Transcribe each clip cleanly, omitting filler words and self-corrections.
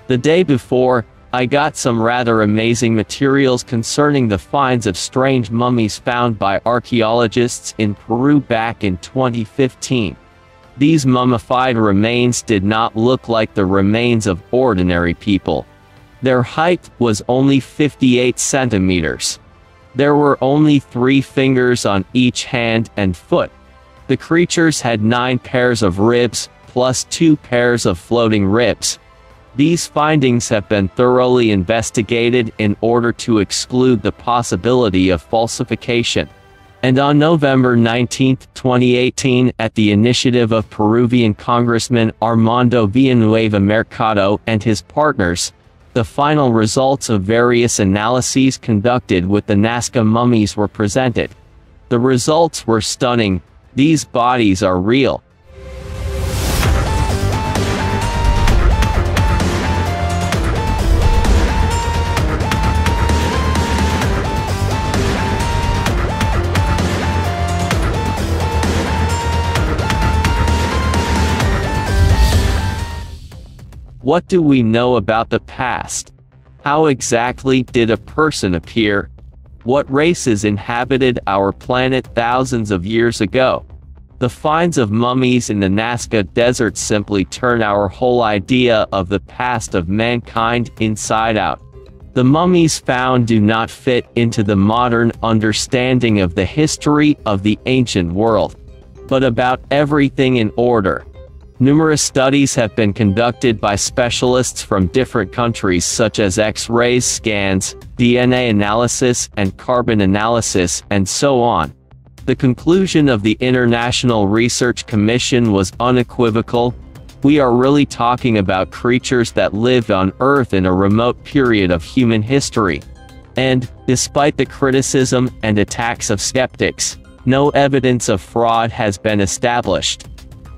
The day before, I got some rather amazing materials concerning the finds of strange mummies found by archaeologists in Peru back in 2015. These mummified remains did not look like the remains of ordinary people. Their height was only 58 centimeters. There were only 3 fingers on each hand and foot. The creatures had 9 pairs of ribs, plus 2 pairs of floating ribs. These findings have been thoroughly investigated in order to exclude the possibility of falsification. And on November 19, 2018, at the initiative of Peruvian Congressman Armando Villanueva Mercado and his partners, the final results of various analyses conducted with the Nazca mummies were presented. The results were stunning. These bodies are real. What do we know about the past? How exactly did a person appear? What races inhabited our planet thousands of years ago? The finds of mummies in the Nazca Desert simply turn our whole idea of the past of mankind inside out. The mummies found do not fit into the modern understanding of the history of the ancient world, but about everything in order. Numerous studies have been conducted by specialists from different countries such as X-rays scans, DNA analysis and carbon analysis, and so on. The conclusion of the International Research Commission was unequivocal. We are really talking about creatures that lived on Earth in a remote period of human history. And, despite the criticism and attacks of skeptics, no evidence of fraud has been established.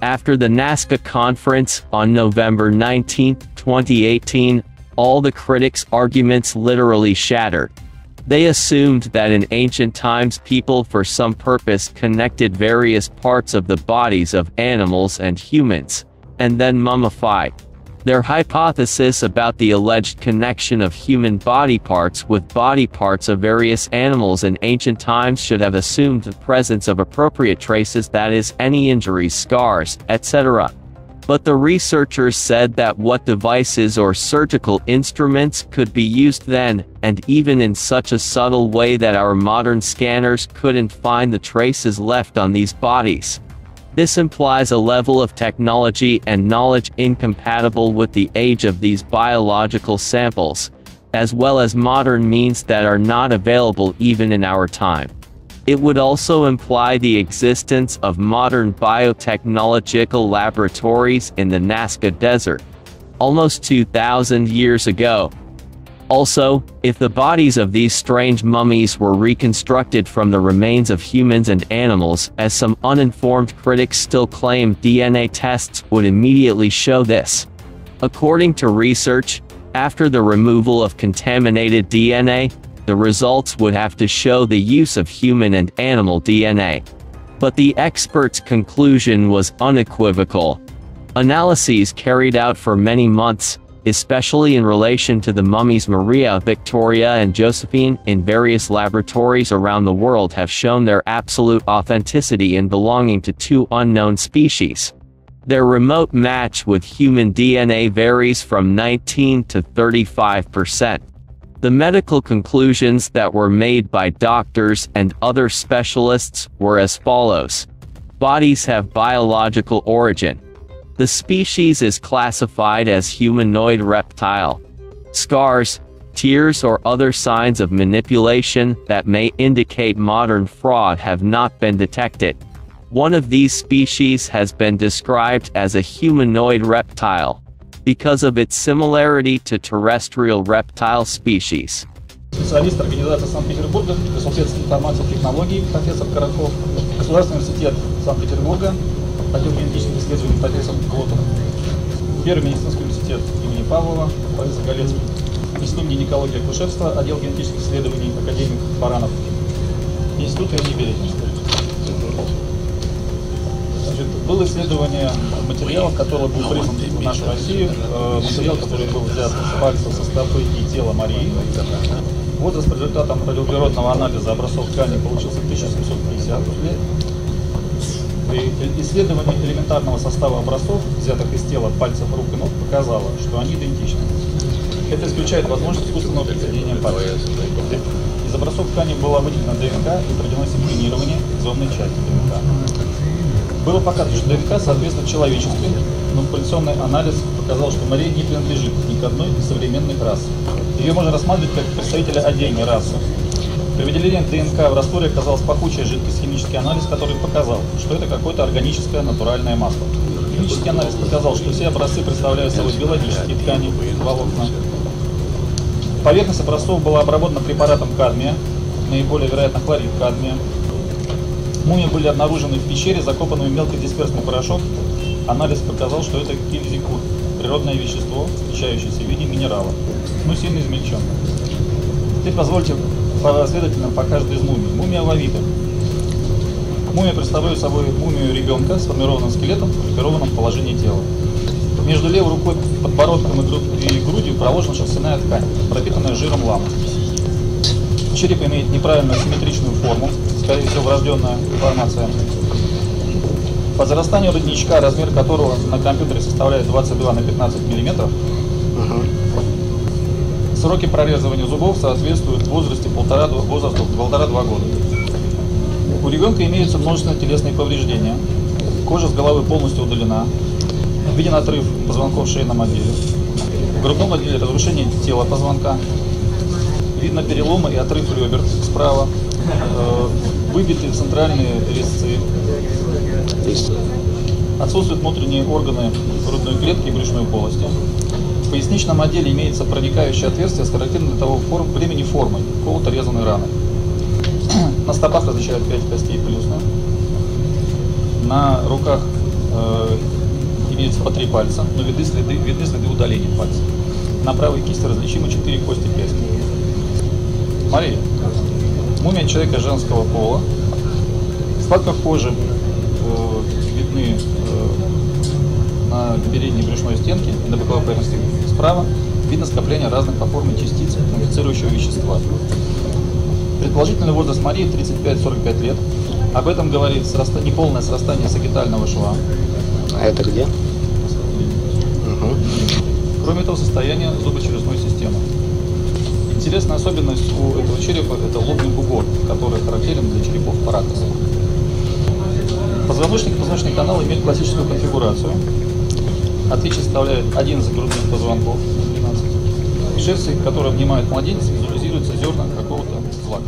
After the Nazca conference on November 19, 2018, all the critics' arguments literally shattered. They assumed that in ancient times people for some purpose connected various parts of the bodies of animals and humans, and then mummified. Their hypothesis about the alleged connection of human body parts with body parts of various animals in ancient times should have assumed the presence of appropriate traces, that is, any injuries, scars, etc. But the researchers said that what devices or surgical instruments could be used then, and even in such a subtle way that our modern scanners couldn't find the traces left on these bodies. This implies a level of technology and knowledge incompatible with the age of these biological samples, as well as modern means that are not available even in our time. It would also imply the existence of modern biotechnological laboratories in the Nazca Desert, almost 2,000 years ago. Also, if the bodies of these strange mummies were reconstructed from the remains of humans and animals, as some uninformed critics still claim, DNA tests would immediately show this. According to research, after the removal of contaminated DNA, the results would have to show the use of human and animal DNA. But the experts' conclusion was unequivocal. Analyses carried out for many months, especially in relation to the mummies Maria, Victoria and Josephine, in various laboratories around the world have shown their absolute authenticity in belonging to 2 unknown species. Their remote match with human DNA varies from 19 to 35%. The medical conclusions that were made by doctors and other specialists were as follows. Bodies have biological origin. The species is classified as humanoid reptile. Scars, tears or other signs of manipulation that may indicate modern fraud have not been detected. One of these species has been described as a humanoid reptile, because of its similarity to terrestrial reptile species. Специалист организации Санкт-Петербурга, консультация информации и технологий, профессор Караков, Государственный университет Санкт-Петербурга, отдел генетических исследований, профессор Глотов, Первый медицинский университет имени Павлова, профессор Галецкий, Институт гинекологии и акушерства, отдел генетических исследований, академик Баранов, Институт имени Березневой. Значит, было исследование материала, который был прислан в нашу Россию, материал, который был взят с пальцев, со стопы и тела Марии. Возраст по результатам радиоуглеродного анализа образцов ткани получился 1750 лет. И исследование элементарного состава образцов, взятых из тела, пальцев, рук и ног, показало, что они идентичны. Это исключает возможность искусственного присоединения пальцев. Из образцов ткани была выделена ДНК и проведено секвенирование зонной части ДНК. Было показано, что ДНК соответствует человеческой, но популяционный анализ показал, что Мария не принадлежит ни к одной из современных рас. Ее можно рассматривать как представителя отдельной расы. При выделении ДНК в растворе оказалась пахучая жидкость, химический анализ, который показал, что это какое-то органическое натуральное масло. Химический анализ показал, что все образцы представляют собой биологические ткани, волокна. Поверхность образцов была обработана препаратом кадмия, наиболее вероятно хлорид кадмия. Мумии были обнаружены в пещере, закопанными в мелкодисперсный порошок. Анализ показал, что это кильзикур, природное вещество, встречающееся в виде минерала, но сильно измельченное. Теперь позвольте последовательно по каждой из мумий. Мумия вавита. Мумия представляет собой мумию ребенка с сформированным скелетом в группированном положении тела. Между левой рукой, подбородком и грудью проложена шерстяная ткань, пропитанная жиром ламы. Череп имеет неправильную симметричную форму, скорее всего врожденная деформация. По зарастанию родничка, размер которого на компьютере составляет 22 на 15 мм, сроки прорезывания зубов соответствуют возрасту 1,5-2 года. У ребенка имеются множественные телесные повреждения. Кожа с головы полностью удалена. Виден отрыв позвонков в шейном отделе. В грудном отделе разрушение тела позвонка. Видно переломы и отрыв ребер справа. Выбиты центральные резцы. Отсутствуют внутренние органы грудной клетки и брюшной полости. В поясничном отделе имеется проникающее отверстие с характерной для того времени формой, колото-резанной раны. На стопах различают 5 костей плюсных. На руках имеется по 3 пальца, но видны следы удаления пальцев. На правой кисти различимы 4 кости пятки. Мария. Мумия человека женского пола. В складках кожи видны на передней брюшной стенке и на боковой поверхности справа видно скопление разных по форме частиц мумифицирующего вещества. Предположительный возраст Марии 35-45 лет. Об этом говорит неполное срастание сагитального шва. А это где? Кроме этого состояния зубочелюстной системы. Интересная особенность у этого черепа – это лобный бугор, который характерен для черепов паракаса. Позвоночник и позвоночный канал имеют классическую конфигурацию. Отличие составляет один из грудных позвонков, 12. В шерсти, которая обнимает младенца, визуализируются зерна какого-то злака.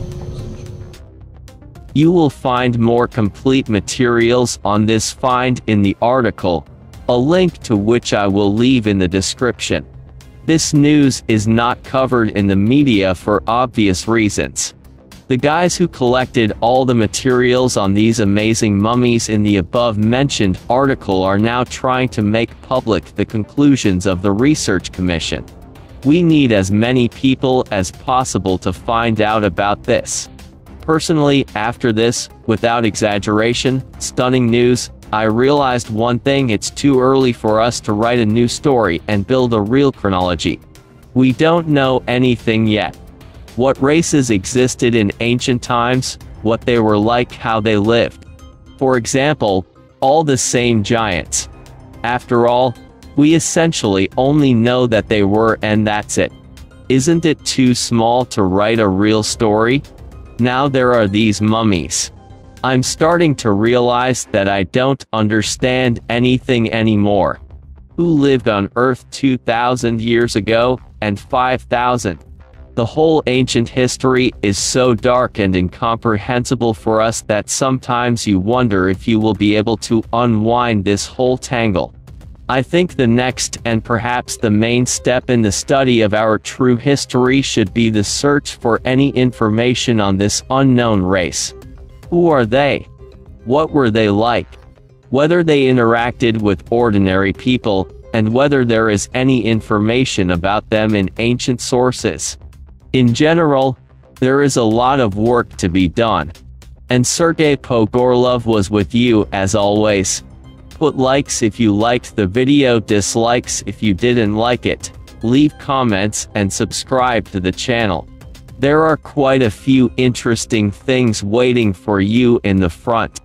You will find more complete materials on this find in the article, a link to which I will leave in the description. This news is not covered in the media for obvious reasons. The guys who collected all the materials on these amazing mummies in the above-mentioned article are now trying to make public the conclusions of the research commission. We need as many people as possible to find out about this. Personally, after this, without exaggeration, stunning news, I realized one thing: it's too early for us to write a new story and build a real chronology. We don't know anything yet. What races existed in ancient times, what they were like, how they lived. For example, all the same giants. After all, we essentially only know that they were, and that's it. Isn't it too small to write a real story? Now there are these mummies. I'm starting to realize that I don't understand anything anymore. Who lived on Earth 2,000 years ago, and 5,000? The whole ancient history is so dark and incomprehensible for us that sometimes you wonder if you will be able to unwind this whole tangle. I think the next and perhaps the main step in the study of our true history should be the search for any information on this unknown race. Who are they? What were they like? Whether they interacted with ordinary people, and whether there is any information about them in ancient sources. In general, there is a lot of work to be done. And Sergei Pogorlov was with you as always. Put likes if you liked the video, dislikes if you didn't like it, leave comments and subscribe to the channel. There are quite a few interesting things waiting for you in the front.